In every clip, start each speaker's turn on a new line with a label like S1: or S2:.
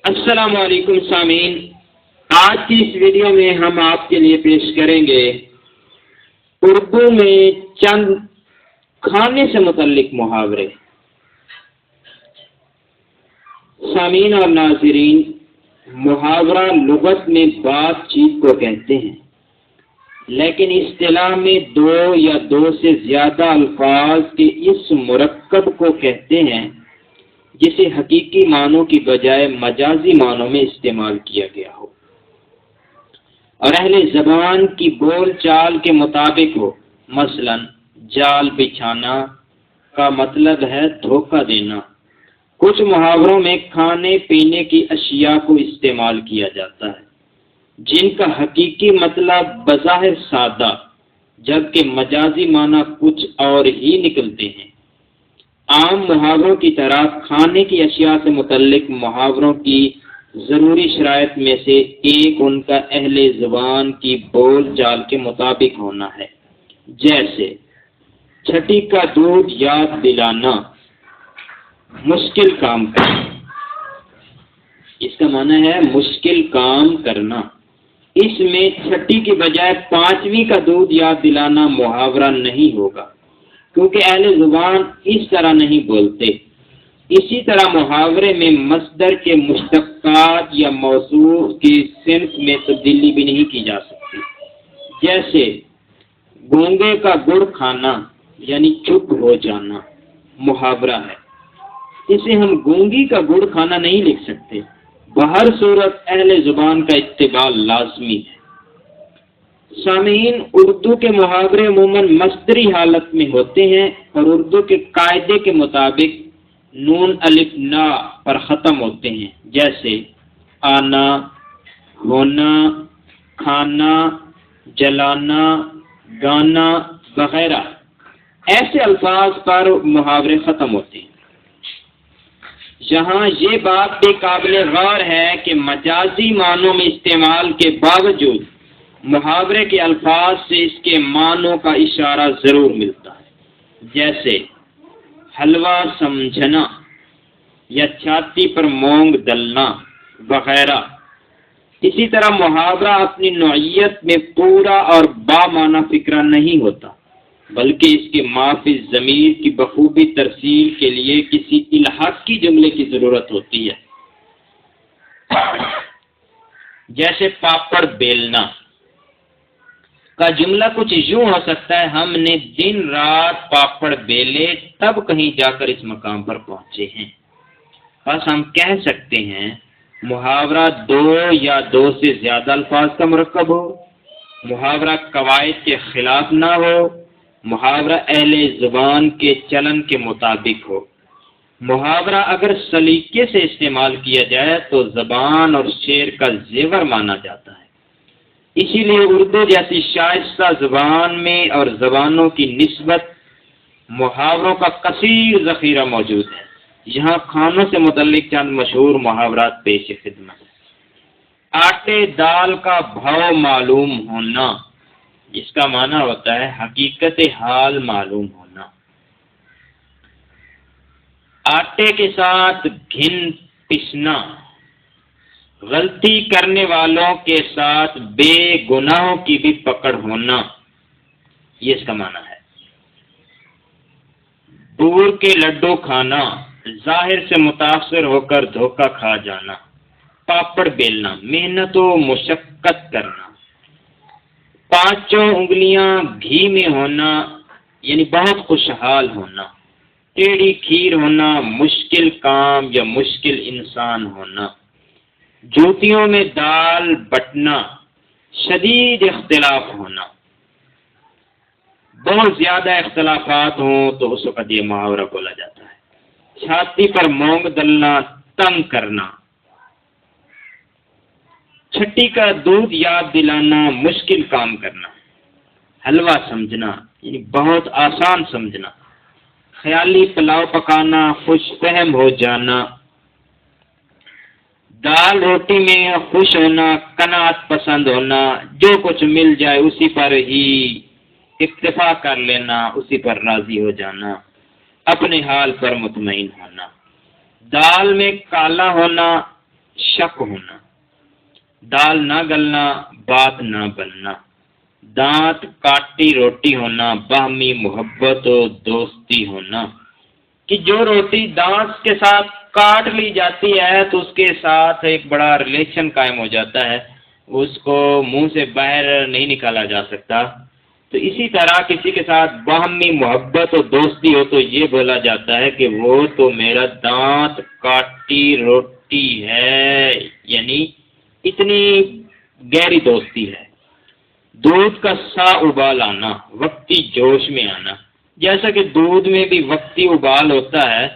S1: السلام علیکم سامعین، آج کی اس ویڈیو میں ہم آپ کے لیے پیش کریں گے اردو میں چند کھانے سے متعلق محاورے۔ سامعین اور ناظرین، محاورہ لغت میں بات چیت کو کہتے ہیں، لیکن اصطلاح میں دو یا دو سے زیادہ الفاظ کے اس مرکب کو کہتے ہیں جسے حقیقی معنوں کی بجائے مجازی معنوں میں استعمال کیا گیا ہو اور اہل زبان کی بول چال کے مطابق ہو۔ مثلا جال بچھانا کا مطلب ہے دھوکہ دینا۔ کچھ محاوروں میں کھانے پینے کی اشیاء کو استعمال کیا جاتا ہے جن کا حقیقی مطلب بظاہر سادہ جبکہ مجازی معنی کچھ اور ہی نکلتے ہیں۔ عام محاوروں کی طرح کھانے کی اشیاء سے متعلق محاوروں کی ضروری شرائط میں سے ایک ان کا اہل زبان کی بول چال کے مطابق ہونا ہے، جیسے چھٹی کا دودھ یاد دلانا، مشکل کام کرنا۔ اس کا معنی ہے مشکل کام کرنا۔ اس میں چھٹی کی بجائے پانچویں کا دودھ یاد دلانا محاورہ نہیں ہوگا، کیونکہ اہل زبان اس طرح نہیں بولتے۔ اسی طرح محاورے میں مصدر کے مشتقات یا موصوف کی صنف میں تبدیلی بھی نہیں کی جا سکتی، جیسے گونگے کا گڑ کھانا یعنی چپ ہو جانا محاورہ ہے، اسے ہم گونگی کا گڑ کھانا نہیں لکھ سکتے۔ بہر صورت اہل زبان کا اتباع لازمی ہے۔ سامعین، اردو کے محاورے عموماً مصدری حالت میں ہوتے ہیں اور اردو کے قاعدے کے مطابق نون الف نا پر ختم ہوتے ہیں، جیسے آنا، ہونا، کھانا، جلانا، گانا وغیرہ۔ ایسے الفاظ پر محاورے ختم ہوتے ہیں۔ یہاں یہ بات بھی قابل غور ہے کہ مجازی معنوں میں استعمال کے باوجود محاورے کے الفاظ سے اس کے معنوں کا اشارہ ضرور ملتا ہے، جیسے حلوہ سمجھنا یا چھاتی پر مونگ دلنا وغیرہ۔ اسی طرح محاورہ اپنی نوعیت میں پورا اور بامعنی فکرہ نہیں ہوتا، بلکہ اس کے معافی ضمیر کی بخوبی ترسیل کے لیے کسی الحاقی جملے کی ضرورت ہوتی ہے، جیسے پاپڑ بیلنا کا جملہ کچھ یوں ہو سکتا ہے: ہم نے دن رات پاپڑ بیلے تب کہیں جا کر اس مقام پر پہنچے ہیں۔ بس ہم کہہ سکتے ہیں محاورہ دو یا دو سے زیادہ الفاظ کا مرکب ہو، محاورہ قواعد کے خلاف نہ ہو، محاورہ اہل زبان کے چلن کے مطابق ہو۔ محاورہ اگر سلیقے سے استعمال کیا جائے تو زبان اور شعر کا زیور مانا جاتا ہے۔ اسی لیے اردو جیسی شائستہ زبان میں اور زبانوں کی نسبت محاوروں کا کثیر ذخیرہ موجود ہے۔ یہاں کھانوں سے متعلق چند مشہور محاورات پیش خدمت ہے۔ آٹے دال کا بھاؤ معلوم ہونا، اس کا معنی ہوتا ہے حقیقت حال معلوم ہونا۔ آٹے کے ساتھ گھن پسنا، غلطی کرنے والوں کے ساتھ بے گناہوں کی بھی پکڑ ہونا، یہ اس کا معنی ہے۔ دور کے لڈو کھانا، ظاہر سے متاثر ہو کر دھوکہ کھا جانا۔ پاپڑ بیلنا، محنت و مشقت کرنا۔ پانچوں انگلیاں گھی میں ہونا یعنی بہت خوشحال ہونا۔ ٹیڑھی کھیر ہونا، مشکل کام یا مشکل انسان ہونا۔ جوتیوں میں دال بٹنا، شدید اختلاف ہونا۔ بہت زیادہ اختلافات ہوں تو اس وقت یہ محاورہ بولا جاتا ہے۔ چھاتی پر مونگ دلنا، تنگ کرنا۔ چھٹی کا دودھ یاد دلانا، مشکل کام کرنا۔ حلوہ سمجھنا یعنی بہت آسان سمجھنا۔ خیالی پلاؤ پکانا، خوش فہم ہو جانا۔ دال روٹی میں خوش ہونا، قناعت پسند ہونا، جو کچھ مل جائے اسی پر ہی اکتفا کر لینا، اسی پر راضی ہو جانا، اپنے حال پر مطمئن ہونا۔ دال میں کالا ہونا، شک ہونا، دال نہ گلنا، بات نہ بننا، دانت کاٹی روٹی ہونا، باہمی محبت و دوستی ہونا، کہ جو روٹی دانت کے ساتھ کاٹ لی جاتی ہے تو اس کے ساتھ ایک بڑا ریلیشن قائم ہو جاتا ہے، اس کو منہ سے باہر نہیں نکالا جا سکتا۔ تو اسی طرح کسی کے ساتھ باہمی محبت و دوستی ہو تو یہ بولا جاتا ہے کہ وہ تو میرا دانت کاٹی روٹی ہے، یعنی اتنی گہری دوستی ہے۔ دودھ کا سا ابال آنا، وقتی جوش میں آنا، جیسا کہ دودھ میں بھی وقتی ابال ہوتا ہے،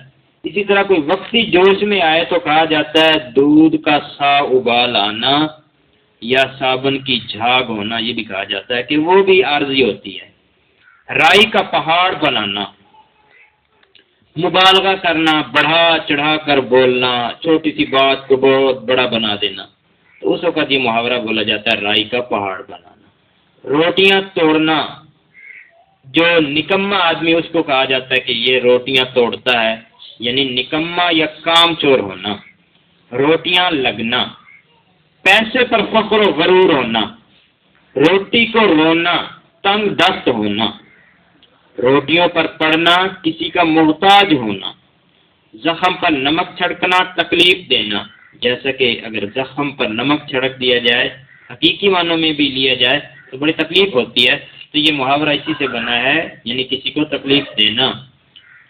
S1: اسی طرح کوئی وقتی جوش میں آئے تو کہا جاتا ہے دودھ کا سا ابال آنا، یا صابن کی جھاگ ہونا، یہ بھی کہا جاتا ہے کہ وہ بھی عارضی ہوتی ہے۔ رائی کا پہاڑ بنانا، مبالغہ کرنا، بڑھا چڑھا کر بولنا، چھوٹی سی بات کو بہت بڑا بنا دینا، تو اس وقت یہ محاورہ بولا جاتا ہے رائی کا پہاڑ بنانا۔ روٹیاں توڑنا، جو نکما آدمی اس کو کہا جاتا ہے کہ یہ روٹیاں توڑتا ہے، یعنی نکما یا کام چور ہونا۔ روٹیاں لگنا، پیسے پر فخر و غرور ہونا، روٹی کو رونا، تنگ دست ہونا، روٹیوں پر پڑنا، کسی کا محتاج ہونا، زخم پر نمک چھڑکنا، تکلیف دینا، جیسا کہ اگر زخم پر نمک چھڑک دیا جائے، حقیقی معنوں میں بھی لیا جائے تو بڑی تکلیف ہوتی ہے، تو یہ محاورہ اسی سے بنا ہے، یعنی کسی کو تکلیف دینا۔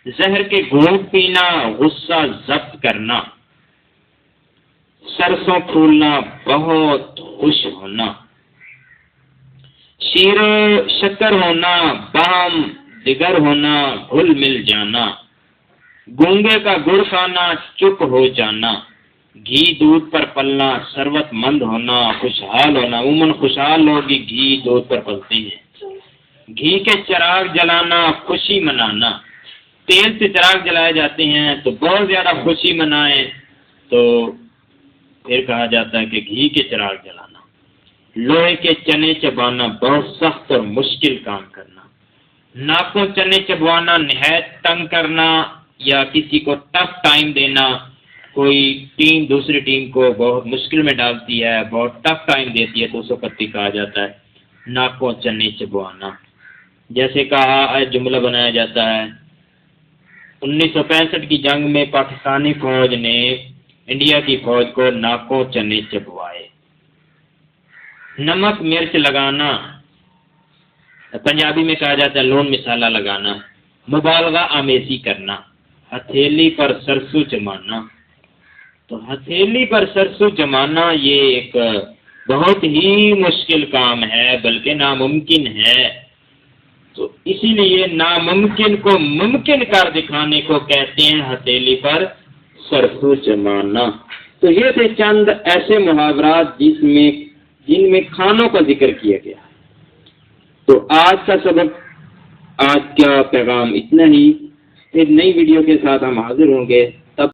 S1: زہر کے گھونٹ پینا، غصہ ضبط کرنا، سرسوں پھولنا، بہت خوش ہونا، شیر و شکر ہونا، باہم دیگر ہونا، گھل مل جانا، گونگے کا گڑ کھانا، چپ ہو جانا، گھی دودھ پر پلنا، ثروت مند ہونا، خوشحال ہونا، عموماً خوشحال لوگ گھی دودھ پر پلتے ہیں۔ گھی کے چراغ جلانا، خوشی منانا، تیل سے چراغ جلائے جاتے ہیں تو بہت زیادہ خوشی منائیں تو پھر کہا جاتا ہے کہ گھی کے چراغ جلانا۔ لوہے کے چنے چبانا، بہت سخت اور مشکل کام کرنا۔ ناکوں چنے چبوانا، نہایت تنگ کرنا یا کسی کو ٹف ٹائم دینا، کوئی ٹیم دوسری ٹیم کو بہت مشکل میں ڈالتی ہے، بہت ٹف ٹائم دیتی ہے تو اس وقت بھی کہا جاتا ہے ناکوں چنے چبوانا۔ جیسے کہا جملہ بنایا جاتا ہے 1965 کی جنگ میں پاکستانی فوج نے انڈیا کی فوج کو ناکوں چنے چبوائے۔ نمک مرچ لگانا، پنجابی میں کہا جاتا ہے لون مسالہ لگانا۔ مبالغہ آمیزی کرنا، ہتھیلی پر سرسوں جمانا۔ تو ہتھیلی پر سرسوں جمانا یہ ایک بہت ہی مشکل کام ہے، بلکہ ناممکن ہے، تو اسی لیے ناممکن کو ممکن کر دکھانے کو کہتے ہیں ہتھیلی پر سرسوں جمانا۔ تو یہ تھے چند ایسے محاورات جن میں کھانوں کا ذکر کیا گیا۔ تو آج کا سبق، آج کا پیغام اتنا ہی، پھر نئی ویڈیو کے ساتھ ہم حاضر ہوں گے۔